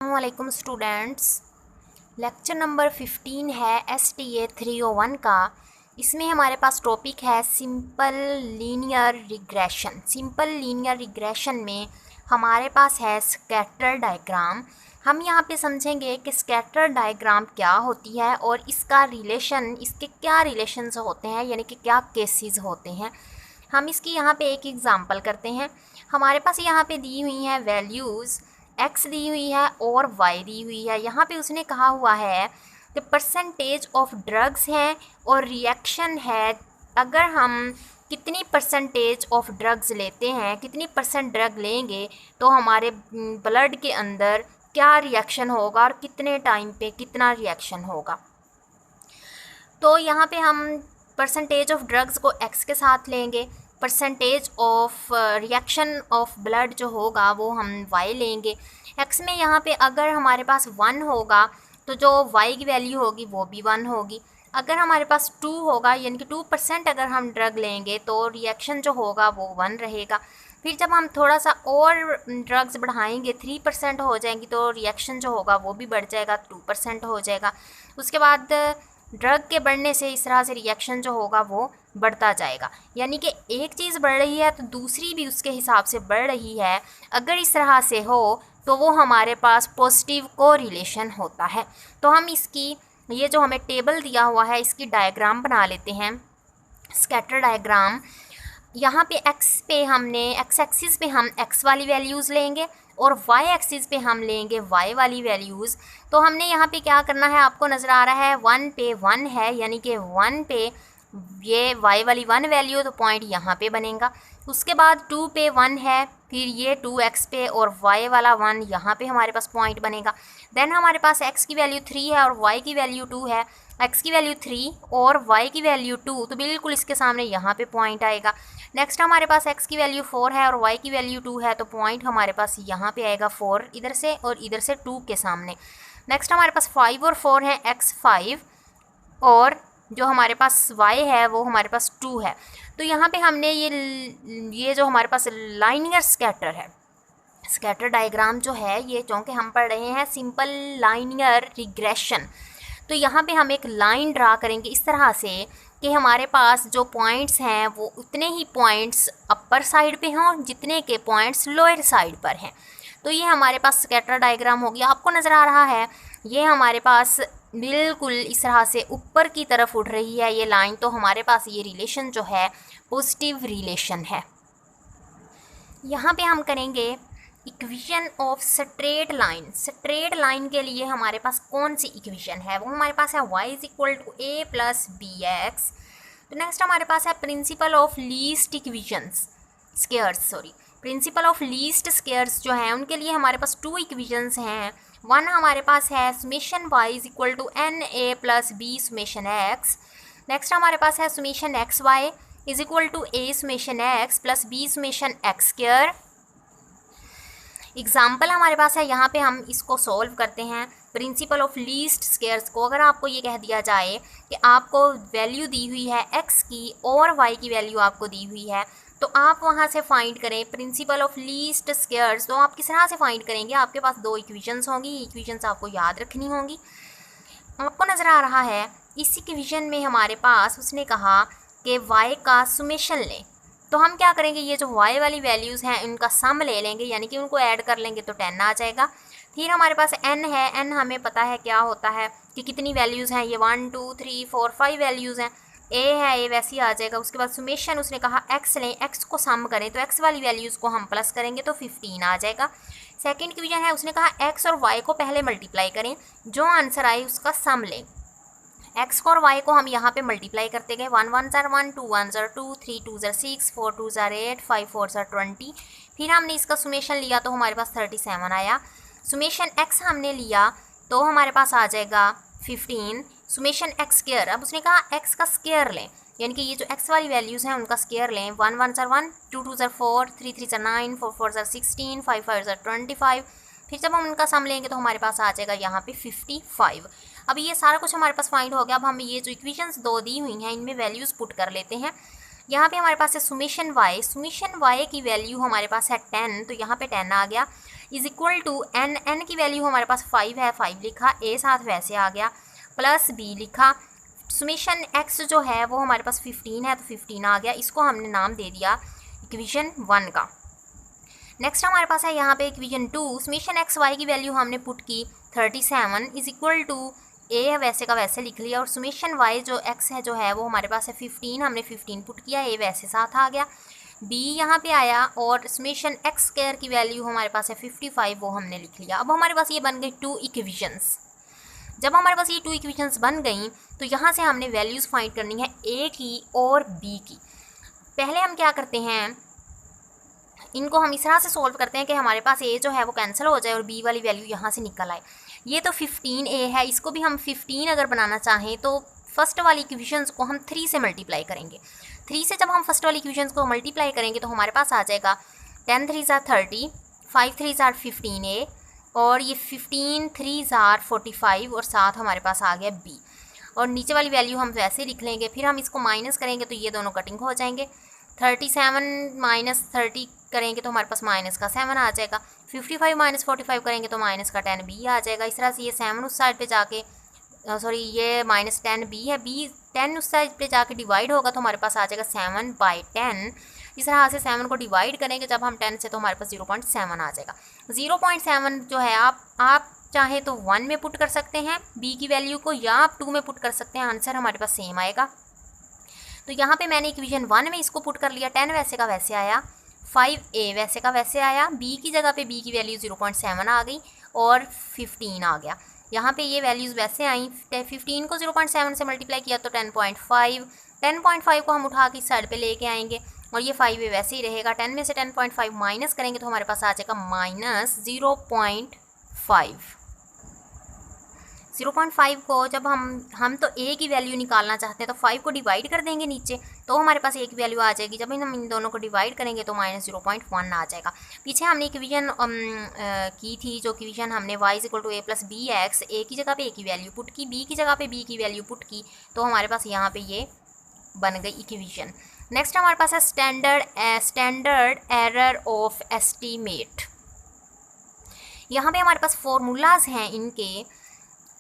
वालेकुम students. Lecture number 15 है STA 301 का। इसमें हमारे पास टॉपिक है simple linear regression. Simple linear regression में हमारे पास है स्कैटर डायग्राम। हम यहाँ पे समझेंगे कि स्कैटर डायग्राम क्या होती है और इसका रिलेशन, इसके क्या रिलेशंस होते हैं, यानी कि क्या केसेस होते हैं। हम इसकी यहाँ पे एक एग्ज़ाम्पल करते हैं। हमारे पास यहाँ पे दी हुई हैं वैल्यूज़, x दी हुई है और y दी हुई है। यहाँ पे उसने कहा हुआ है कि परसेंटेज ऑफ ड्रग्स हैं और रिएक्शन है। अगर हम कितनी परसेंटेज ऑफ ड्रग्स लेते हैं, कितनी परसेंट ड्रग लेंगे तो हमारे ब्लड के अंदर क्या रिएक्शन होगा और कितने टाइम पे कितना रिएक्शन होगा। तो यहाँ पे हम परसेंटेज ऑफ ड्रग्स को x के साथ लेंगे, percentage of reaction of blood जो होगा वो हम y लेंगे। x में यहाँ पे अगर हमारे पास 1 होगा तो जो y की वैल्यू होगी वो भी 1 होगी। अगर हमारे पास 2 होगा, यानी कि 2% अगर हम ड्रग लेंगे तो रिएक्शन जो होगा वो 1 रहेगा। फिर जब हम थोड़ा सा और ड्रग्स बढ़ाएंगे, 3% हो जाएंगी तो रिएक्शन जो होगा वो भी बढ़ जाएगा, 2% हो जाएगा। उसके बाद ड्रग के बढ़ने से इस तरह से रिएक्शन जो होगा वो बढ़ता जाएगा। यानी कि एक चीज़ बढ़ रही है तो दूसरी भी उसके हिसाब से बढ़ रही है। अगर इस तरह से हो तो वो हमारे पास पॉजिटिव कोरिलेशन होता है। तो हम इसकी ये जो हमें टेबल दिया हुआ है इसकी डायग्राम बना लेते हैं, स्कैटर डायग्राम। यहाँ पे एक्स एक्सिस पे हम x वाली वैल्यूज़ लेंगे और y एक्सिस पे हम लेंगे y वाली वैल्यूज़। तो हमने यहाँ पे क्या करना है, आपको नज़र आ रहा है 1 पे 1 है, यानी कि 1 पे ये y वाली 1 वैल्यू तो पॉइंट यहाँ पे बनेगा। उसके बाद 2 पे 1 है, फिर ये 2x पे और y वाला 1 यहाँ पे हमारे पास पॉइंट बनेगा। देन हमारे पास x की वैल्यू 3 है और y की वैल्यू 2 है। x की वैल्यू 3 और y की वैल्यू 2, तो बिल्कुल इसके सामने यहाँ पे पॉइंट आएगा। नेक्स्ट हमारे पास x की वैल्यू 4 है और y की वैल्यू 2 है, तो पॉइंट हमारे पास यहाँ पे आएगा 4 इधर से और इधर से 2 के सामने। नेक्स्ट हमारे पास 5 और 4 है, x 5 और जो हमारे पास y है वो हमारे पास 2 है। तो यहाँ पे हमने ये जो हमारे पास लाइनियर स्कैटर है, स्कैटर डायग्राम जो है ये, चूँकि हम पढ़ रहे हैं सिंपल लाइनियर रिग्रेशन, तो यहाँ पे हम एक लाइन ड्रा करेंगे इस तरह से कि हमारे पास जो पॉइंट्स हैं वो उतने ही पॉइंट्स अपर साइड पे हों जितने के पॉइंट्स लोअर साइड पर हैं। तो ये हमारे पास स्कैटर डायग्राम हो गया। आपको नज़र आ रहा है ये हमारे पास बिल्कुल इस तरह से ऊपर की तरफ उठ रही है ये लाइन, तो हमारे पास ये रिलेशन जो है पॉजिटिव रिलेशन है। यहाँ पे हम करेंगे equation of straight line. Straight line के लिए हमारे पास कौन सी इक्वेशन है, वो हमारे पास है y = a + bx। तो नेक्स्ट हमारे पास है principle of least equations squares, principle of least squares जो हैं उनके लिए हमारे पास 2 इक्वेशंस हैं। वन हमारे पास है summation y = na + b summation x। Next हमारे पास है summation xy = a summation x + b summation x²। Example हमारे पास है, यहाँ पे हम इसको सॉल्व करते हैं। प्रिंसिपल ऑफ लीस्ट स्क्वायर्स को अगर आपको ये कह दिया जाए कि आपको वैल्यू दी हुई है x की और y की वैल्यू आपको दी हुई है, तो आप वहाँ से फाइंड करें प्रिंसिपल ऑफ लीस्ट स्क्वायर्स। तो आप किस तरह से फाइंड करेंगे, आपके पास 2 इक्वेशंस होंगी, इक्वेशंस आपको याद रखनी होंगी। आपको नज़र आ रहा है इस इक्वेशन में हमारे पास उसने कहा कि y का सुमेशन लें, तो हम क्या करेंगे, ये जो y वाली वैल्यूज़ हैं उनका सम ले लेंगे, यानी कि उनको ऐड कर लेंगे तो 10 आ जाएगा। फिर हमारे पास n है, n हमें पता है क्या होता है कि कितनी वैल्यूज़ हैं, ये 1 2 3 4 5 वैल्यूज़ हैं। a है, a वैसे ही आ जाएगा। उसके बाद सुमेशन उसने कहा x लें, x को सम करें, तो x वाली वैल्यूज़ को हम प्लस करेंगे तो 15 आ जाएगा। सेकेंड इक्वेशन है, उसने कहा x और y को पहले मल्टीप्लाई करें, जो आंसर आए उसका सम लें। x और y को हम यहाँ पे मल्टीप्लाई करते गए, 1 1 * 1 2 1 * 2 3 2 * 6 4 2 * 8 5 4 * 20। फिर हमने इसका सुमेशन लिया तो हमारे पास 37 आया। सुमेशन x हमने लिया तो हमारे पास आ जाएगा 15। सुमेशन x², अब उसने कहा x का स्क्वायर लें, यानी कि ये जो x वाली वैल्यूज़ हैं उनका स्क्वायर लें। 1 1 * 1 2 2 * 4 3 3 * 9 4 4 * 16 5 5 * 25। फिर जब हम उनका सम लेंगे तो हमारे पास आ जाएगा यहाँ पे 55। अब ये सारा कुछ हमारे पास फाइंड हो गया। अब हम ये जो इक्वेशंस 2 दी हुई हैं इनमें वैल्यूज़ पुट कर लेते हैं। यहाँ पे हमारे पास है सुमेशन y की वैल्यू हमारे पास है 10, तो यहाँ पे 10 आ गया। Is equal to n, n की वैल्यू हमारे पास 5 है, 5 लिखा, ए साथ वैसे आ गया, प्लस बी लिखा, समेशन एक्स जो है वो हमारे पास 15 है तो 15 आ गया, इसको हमने नाम दे दिया इक्वेशन 1 का। नेक्स्ट हमारे पास है यहाँ पे इक्वेशन 2, समेशन एक्स वाई की वैल्यू हमने पुट की 37 इज इक्वल टू ए वैसे का वैसे लिख लिया, और समेशन वाई जो एक्स है जो है वो हमारे पास है 15, हमने 15 पुट किया, ए वैसे साथ आ गया, बी यहाँ पे आया, और समेशन एक्स स्क्वायर की वैल्यू हमारे पास है 55, वो हमने लिख लिया। अब हमारे पास ये बन गई 2 इक्वेशंस। जब हमारे पास ये 2 इक्वेशंस बन गई तो यहाँ से हमने वैल्यूज़ फाइंड करनी है ए की और बी की। पहले हम क्या करते हैं, इनको हम इस तरह से सोल्व करते हैं कि हमारे पास ए जो है वो कैंसिल हो जाए और बी वाली वैल्यू यहाँ से निकल आए। ये तो 15 ए है, इसको भी हम 15 अगर बनाना चाहें तो फर्स्ट वाली इक्वेशंस को हम 3 से मल्टीप्लाई करेंगे। 3 से जब हम फर्स्ट वाली इक्वेशंस को मल्टीप्लाई करेंगे तो हमारे पास आ जाएगा 10 3 ज़ार 30, 5 3 ज़ार 15 ए, और ये 15 3 ज़ार 45, और साथ हमारे पास आ गया बी, और नीचे वाली वैल्यू हम वैसे लिख लेंगे। फिर हम इसको माइनस करेंगे तो ये दोनों कटिंग हो जाएंगे, 37 माइनस 30 करेंगे तो हमारे पास माइनस का 7 आ जाएगा, 55 माइनस 45 करेंगे तो माइनस का 10 बी आ जाएगा। इस तरह से ये 7 उस साइड पे जाके सॉरी ये माइनस 10 बी है, बी 10 उस साइड पे जाके डिवाइड होगा तो हमारे पास आ जाएगा 7/10। इस तरह से 7 को डिवाइड करेंगे जब हम 10 से तो हमारे पास 0.7 आ जाएगा। 0.7 जो है आप चाहे तो 1 में पुट कर सकते हैं बी की वैल्यू को, या आप 2 में पुट कर सकते हैं, आंसर हमारे पास सेम आएगा। तो यहाँ पे मैंने इक्वेशन 1 में इसको पुट कर लिया, 10 वैसे का वैसे आया, 5a वैसे का वैसे आया, b की जगह पे b की वैल्यू 0.7 आ गई और 15 आ गया। यहाँ पे ये वैल्यूज़ वैसे आई, 15 को 0.7 से मल्टीप्लाई किया तो 10.5, 10.5 को हम उठा के इस साइड पे लेके आएंगे और ये 5a वैसे ही रहेगा। 10 में से 10.5 माइनस करेंगे तो हमारे पास आ जाएगा माइनस 0.5। 0.5 को जब हम तो a की वैल्यू निकालना चाहते हैं तो 5 को डिवाइड कर देंगे नीचे तो हमारे पास a की वैल्यू आ जाएगी। जब हम इन दोनों को डिवाइड करेंगे तो माइनस 0.1 आ जाएगा। पीछे हमने इक्वेशन की थी, जो इक्वेशन हमने y = a + bx, a की जगह पे a की वैल्यू पुट की, b की जगह पे b की वैल्यू पुट की, तो हमारे पास यहाँ पे ये बन गई इक्वेशन। नेक्स्ट हमारे पास है स्टैंडर्ड एरर ऑफ एस्टीमेट। यहाँ पे हमारे पास फॉर्मूलाज हैं इनके,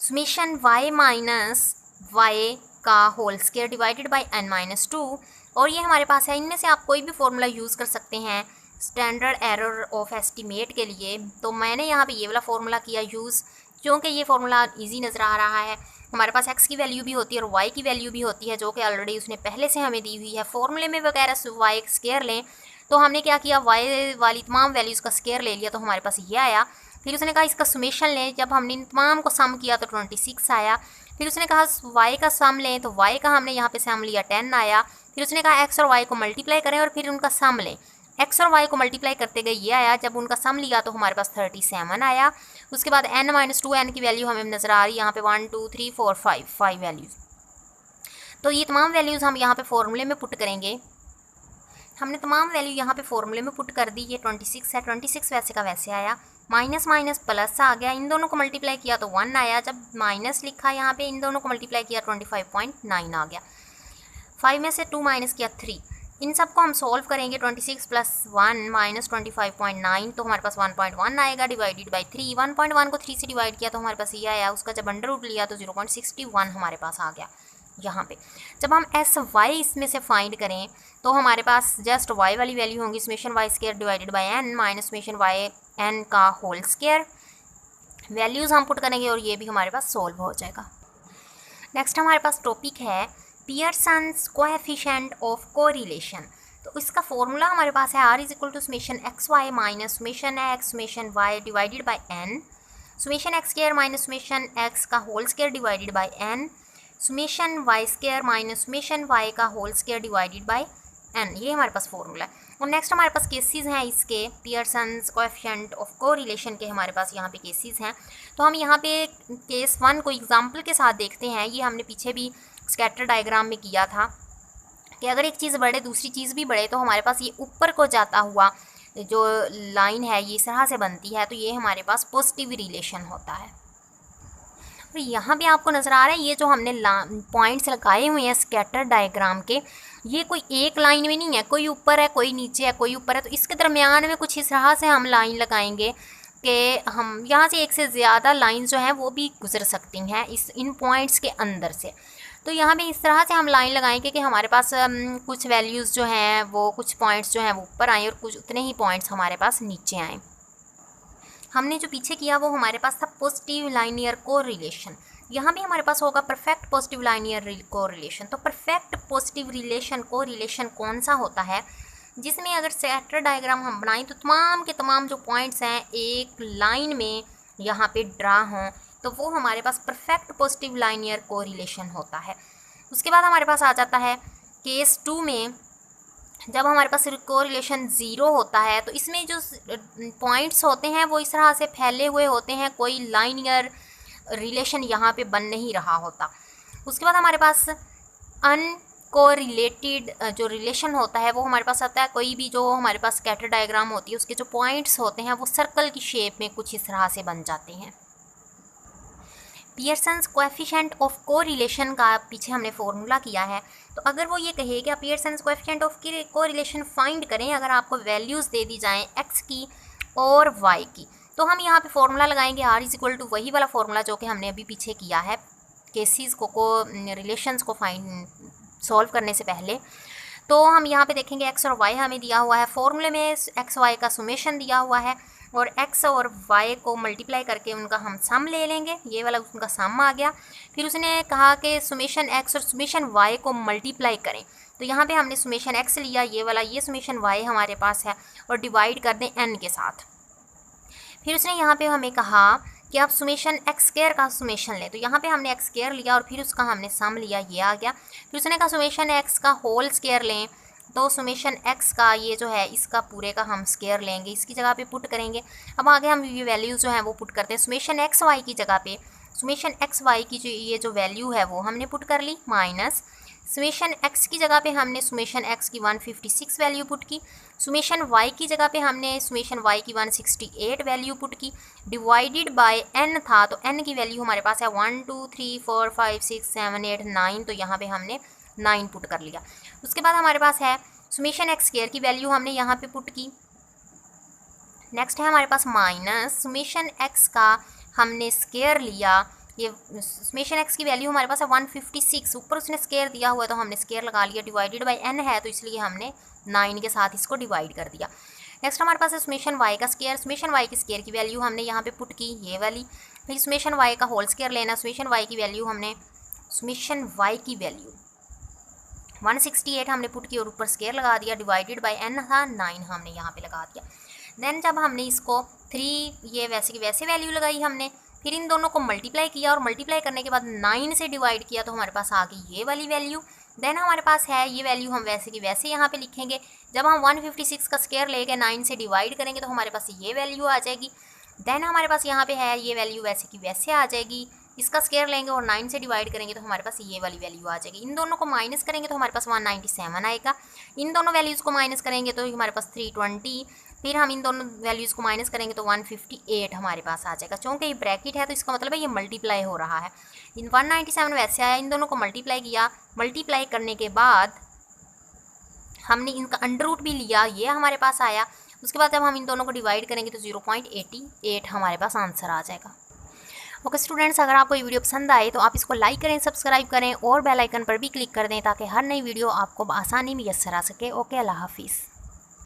समेशन y माइनस y का whole square divided by n - 2, और ये हमारे पास है। इनमें से आप कोई भी फॉर्मूला यूज़ कर सकते हैं स्टैंडर्ड एरर ऑफ एस्टीमेट के लिए। तो मैंने यहाँ पे ये वाला फॉर्मूला किया यूज़, क्योंकि ये फॉर्मूला इजी नज़र आ रहा है। हमारे पास x की वैल्यू भी होती है और y की वैल्यू भी होती है, जो कि ऑलरेडी उसने पहले से हमें दी हुई है। फॉर्मूले में वगैरह y स्क्वायर लें तो हमने क्या किया, y वाली तमाम वैल्यूज़ का स्क्वायर ले लिया तो हमारे पास ये आया। फिर उसने कहा इसका सुमेशन लें, जब हमने इन तमाम को सम किया तो 26 आया। फिर उसने कहा y का सम लें, तो y का हमने यहाँ पे सम लिया 10 आया। फिर उसने कहा x और y को मल्टीप्लाई करें और फिर उनका सम लें, x और y को मल्टीप्लाई करते गए ये आया। जब उनका सम लिया तो हमारे पास 37 आया। उसके बाद n - 2 n की वैल्यू हमें नज़र आ रही है यहाँ पे 1 2 3 4 5 वैल्यूज़। तो ये तमाम वैल्यूज़ हम यहाँ पे फॉर्मूले में पुट करेंगे। हमने तमाम वैल्यू यहाँ पे फॉर्मूले में पुट कर दी। ये 26 है, 26 वैसे का वैसे आया, माइनस माइनस प्लस आ गया, इन दोनों को मल्टीप्लाई किया तो 1 आया। जब माइनस लिखा यहाँ पे, इन दोनों को मल्टीप्लाई किया 25.9 आ गया। 5 में से 2 माइनस किया 3, इन सब को हम सॉल्व करेंगे। 26 + 1 माइनस 25.9 तो हमारे पास 1.1 आएगा डिवाइडेड बाई 3। 1.1 को 3 से डिवाइड किया तो हमारे पास ये आया। उसका जब अंडर रूट लिया तो 0.61 हमारे पास आ गया यहाँ पे। जब हम SY इसमें से फाइंड करें तो हमारे पास जस्ट y वाली वैल्यू होंगी summation y square divided by n minus summation y n का होल स्क्वायर। वैल्यूज़ हम पुट करेंगे और ये भी हमारे पास सॉल्व हो जाएगा। नेक्स्ट हमारे पास टॉपिक है पियर्सन्स कोएफिशिएंट ऑफ कोरिलेशन। तो इसका फॉर्मूला हमारे पास है r = summation xy minus summation x summation y divided by n, summation x square minus summation x का whole square divided by n, summation y square minus summation y का whole square divided by n। ये हमारे पास formula है। और next हमारे पास cases हैं इसके, Pearson's coefficient of correlation के हमारे पास यहाँ पे केसेस हैं। तो हम यहाँ पे केस 1 को एग्जांपल के साथ देखते हैं। ये हमने पीछे भी स्कैटर डायग्राम में किया था कि अगर एक चीज़ बढ़े दूसरी चीज़ भी बढ़े तो हमारे पास ये ऊपर को जाता हुआ जो लाइन है ये इस तरह से बनती है, तो ये हमारे पास पॉजिटिव रिलेशन होता है। और यहाँ पे आपको नज़र आ रहा है ये जो हमने पॉइंट्स लगाए हुए हैं स्कैटर डायग्राम के, ये कोई एक लाइन में नहीं है, कोई ऊपर है कोई नीचे है कोई ऊपर है। तो इसके दरमियान में कुछ इस तरह से हम लाइन लगाएंगे कि हम यहाँ से एक से ज़्यादा लाइन जो हैं वो भी गुजर सकती हैं इन पॉइंट्स के अंदर से। तो यहाँ पे इस तरह से हम लाइन लगाएंगे कि हमारे पास कुछ वैल्यूज़ जो हैं वो कुछ पॉइंट्स जो हैं वो ऊपर आएँ और कुछ उतने ही पॉइंट्स हमारे पास नीचे आएँ। हमने जो पीछे किया वो हमारे पास था पॉजिटिव लाइनियर कोरिलेशन। यहाँ भी हमारे पास होगा परफेक्ट पॉजिटिव लाइनियर कोरिलेशन। तो परफेक्ट पॉजिटिव कोरिलेशन कौन सा होता है, जिसमें अगर स्कैटर डायग्राम हम बनाएं तो तमाम के तमाम जो पॉइंट्स हैं एक लाइन में यहाँ पे ड्रा हों, तो वो हमारे पास परफेक्ट पॉजिटिव लाइनियर कोरिलेशन होता है। उसके बाद हमारे पास आ जाता है केस 2 में, जब हमारे पास कोरिलेशन 0 होता है तो इसमें जो पॉइंट्स होते हैं वो इस तरह से फैले हुए होते हैं, कोई लाइनियर रिलेशन यहाँ पे बन नहीं रहा होता। उसके बाद हमारे पास अनकोरिलेटेड जो रिलेशन होता है वो हमारे पास आता है, कोई भी जो हमारे पास स्कैटर डायग्राम होती है उसके जो पॉइंट्स होते हैं वो सर्कल की शेप में कुछ इस तरह से बन जाते हैं। पियर्सन्स कोएफिशिएंट ऑफ कोरिलेशन का पीछे हमने फॉर्मूला किया है। तो अगर वो ये कहे कि Pearson's coefficient of correlation find करें, अगर आपको वैल्यूज़ दे दी जाएं x की और y की, तो हम यहाँ पे फॉर्मूला लगाएंगे r इज इक्वल टू वही वाला फॉर्मूला जो कि हमने अभी पीछे किया है केसेस को रिलेशंस को फाइंड सॉल्व करने से पहले। तो हम यहाँ पे देखेंगे x और y हमें दिया हुआ है, फॉर्मूले में x y का सुमेशन दिया हुआ है और x और y को मल्टीप्लाई करके उनका हम सम ले लेंगे, ये वाला उनका सम आ गया। फिर उसने कहा कि सुमेशन x और सुमेशन y को मल्टीप्लाई करें, तो यहाँ पे हमने सुमेशन x लिया, ये वाला ये सुमेशन y हमारे पास है और डिवाइड कर दें n के साथ। फिर उसने यहाँ पे हमें कहा कि आप सुमेशन एक्स स्क्वायर का सुमेशन लें, तो यहाँ पे हमने एक्स स्क्वायर लिया और फिर उसका हमने सम लिया, ये आ गया। फिर उसने कहा सुमेशन एक्स का होल स्क्वायर लें, तो सुमेशन एक्स का ये जो है इसका पूरे का हम स्क्वायर लेंगे, इसकी जगह पे पुट करेंगे। अब आगे हम ये वैल्यूज़ जो हैं वो पुट करते हैं। सुमेशन एक्स वाई की जगह पे सुमेशन एक्स वाई की जो ये जो वैल्यू है वो हमने पुट कर ली, माइनस सुमेशन एक्स की जगह पे हमने सुमेशन एक्स की 156 वैल्यू पुट की, सुमेशन वाई की जगह पे हमने सुमेशन वाई की 168 वैल्यू पुट की, डिवाइडेड बाय एन था तो एन की वैल्यू हमारे पास है 1 2 3 4 5 6 7 8 9, तो यहाँ पे हमने 9 पुट कर लिया। उसके बाद हमारे पास है सुमेशन एक्स स्क्वायर की वैल्यू हमने यहाँ पे पुट की। नेक्स्ट है हमारे पास माइनस सुमेशन एक्स का हमने स्क्वायर लिया, ये सुमेशन एक्स की वैल्यू हमारे पास है 156, ऊपर उसने स्क्वायर दिया हुआ है तो हमने स्क्वायर लगा लिया, डिवाइडेड बाय एन है तो इसलिए हमने 9 के साथ इसको डिवाइड कर दिया। नेक्स्ट हमारे पास है सुमेशन वाई का स्क्वायर, सुमेशन वाई की स्क्वायर की वैल्यू हमने यहाँ पे पुट की, ये वाली। फिर सुमेशन वाई का होल स्क्वायर लेना, सुमेशन वाई की वैल्यू हमने सुमेशन वाई की वैल्यू 168 हमने पुट की और ऊपर स्क्वायर लगा दिया, डिवाइडेड बाय एन था 9 हमने यहाँ पे लगा दिया। देन जब हमने इसको 3 ये वैसे की वैसे वैल्यू लगाई हमने, फिर इन दोनों को मल्टीप्लाई किया और मल्टीप्लाई करने के बाद 9 से डिवाइड किया तो हमारे पास आ गई ये वाली वैल्यू। देन हमारे पास है ये वैल्यू हम वैसे की वैसे यहाँ पे लिखेंगे, जब हम 156 का स्क्वायर लेके 9 से डिवाइड करेंगे तो हमारे पास ये वैल्यू आ जाएगी। देन हमारे पास यहाँ पे है ये वैल्यू वैसे की वैसे आ जाएगी, इसका स्क्वायर लेंगे और 9 से डिवाइड करेंगे तो हमारे पास ये वाली वैल्यू आ जाएगी। इन दोनों को माइनस करेंगे तो हमारे पास 197 आएगा, इन दोनों वैल्यूज़ को माइनस करेंगे तो हमारे पास 320, फिर हम इन दोनों वैल्यूज़ को माइनस करेंगे तो 158 हमारे पास आ जाएगा। चूँकि ये ब्रैकेट है तो इसका मतलब है ये मल्टीप्लाई हो रहा है। इन 197 वैसे आया, इन दोनों को मल्टीप्लाई किया, मल्टीप्लाई करने के बाद हमने इनका अंडर रूट भी लिया, ये हमारे पास आया। उसके बाद जब हम इन दोनों को डिवाइड करेंगे तो 0.88 हमारे पास आंसर आ जाएगा। ओके स्टूडेंट्स, अगर आपको ये वीडियो पसंद आए तो आप इसको लाइक करें, सब्सक्राइब करें और बेल आइकन पर भी क्लिक कर दें ताकि हर नई वीडियो आपको आसानी में यस्सर आ सके। ओके, अल्लाह हाफिज़।